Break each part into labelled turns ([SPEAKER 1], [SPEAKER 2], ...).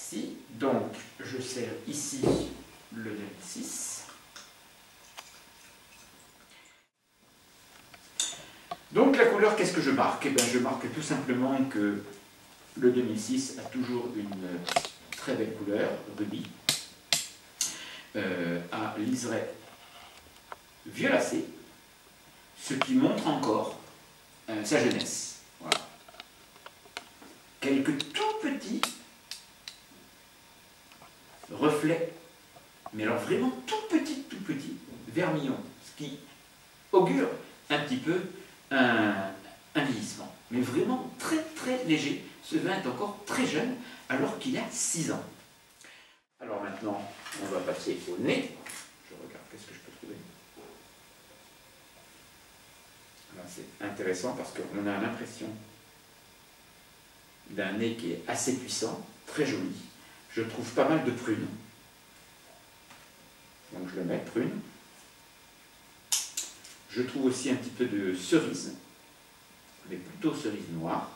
[SPEAKER 1] ici. Donc, je sers ici le 2006. Donc, la couleur, qu'est-ce que je marque? Eh bien, je marque tout simplement que le 2006 a toujours une très belle couleur, rubis, à liseré violacé, ce qui montre encore sa jeunesse. Voilà. Quelques tout petits reflets, mais alors vraiment tout petit, vermillon, ce qui augure un petit peu un vieillissement. Mais vraiment très léger. Ce vin est encore très jeune, alors qu'il a 6 ans. Alors maintenant, on va passer au nez. Je regarde, qu'est-ce que je peux trouver. Là, c'est intéressant parce qu'on a l'impression d'un nez qui est assez puissant, très joli. Je trouve pas mal de prunes. Donc je le mets, prune. Je trouve aussi un petit peu de cerise, mais plutôt cerise noire.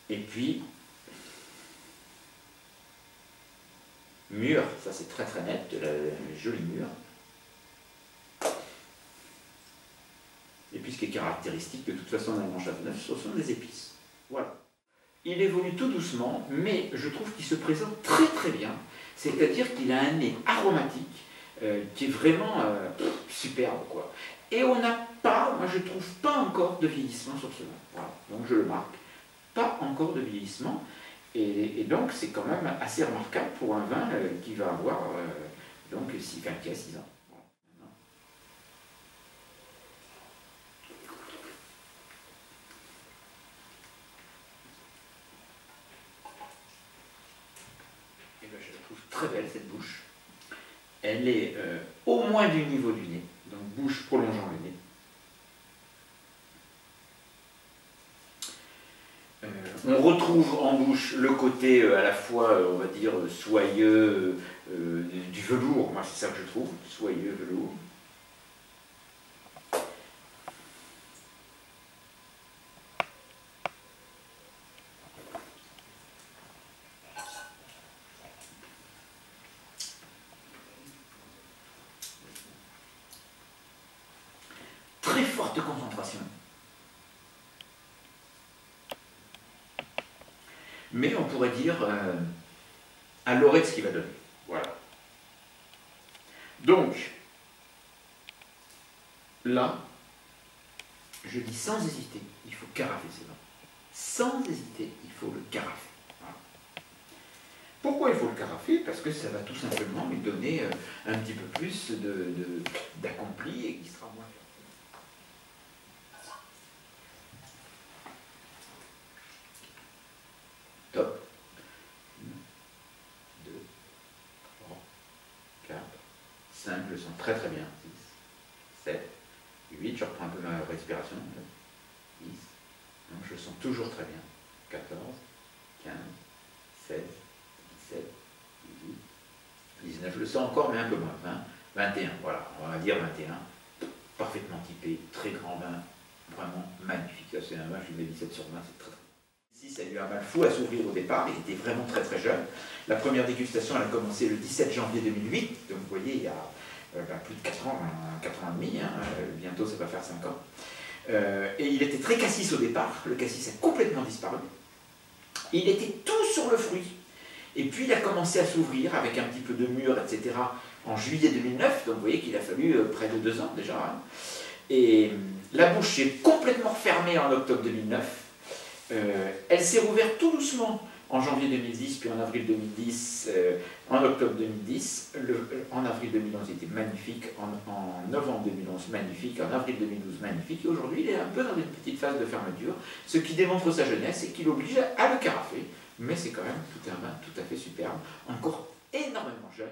[SPEAKER 1] Et puis, mûre, ça c'est très net, de la jolie mûre. Et puis ce qui est caractéristique, de toute façon, d'un Châteauneuf, ce sont des épices. Voilà. Il évolue tout doucement, mais je trouve qu'il se présente très bien. C'est-à-dire qu'il a un nez aromatique qui est vraiment superbe, quoi. Et on n'a pas, moi je trouve pas encore de vieillissement sur ce vin. Voilà. Donc je le marque. Pas encore de vieillissement. Et donc c'est quand même assez remarquable pour un vin qui va avoir donc qui a 6 ans. Et ben, je la trouve très belle cette bouche. Elle est au moins du niveau du nez, donc bouche prolongeant le nez. On retrouve en bouche le côté à la fois, on va dire, soyeux du velours. Moi, c'est ça que je trouve, soyeux velours. Très forte concentration. Mais on pourrait dire à l'oreille ce qu'il va donner. Voilà. Donc, là, je dis sans hésiter, il faut carafer ces vins. Sans hésiter, il faut le carafer. Voilà. Pourquoi il faut le carafer? Parce que ça va tout simplement lui donner un petit peu plus d'accompli et qui sera moins ferme. Top. 1, 2, 3, 4, 5, je le sens très bien. 6, 7, 8, je reprends un peu ma respiration. 10, donc je le sens toujours très bien. 14, 15, 16, 17, 18, 19, je le sens encore, mais un peu moins. 20, 21, voilà, on va dire 21. Parfaitement typé, très grand vin, vraiment magnifique. Ça, c'est un vin, je lui mets 17 sur 20, c'est très bien. Ici, ça a eu un mal fou à s'ouvrir au départ, il était vraiment très jeune. La première dégustation, elle a commencé le 17 janvier 2008, donc vous voyez, il y a plus de 4 ans, 4 ans et demi, hein, bientôt ça va faire 5 ans. Et il était très cassis au départ, le cassis a complètement disparu. Il était tout sur le fruit. Et puis il a commencé à s'ouvrir avec un petit peu de mûre, etc. en juillet 2009, donc vous voyez qu'il a fallu près de 2 ans déjà. Hein. Et la bouche est complètement fermée en octobre 2009. Elle s'est rouverte tout doucement en janvier 2010, puis en avril 2010, en octobre 2010. En avril 2011, il était magnifique. En novembre 2011, magnifique. En avril 2012, magnifique. Et aujourd'hui, il est un peu dans une petite phase de fermeture, ce qui démontre sa jeunesse et qui l'oblige à le carafer. Mais c'est quand même tout un vin tout à fait superbe, encore énormément jeune.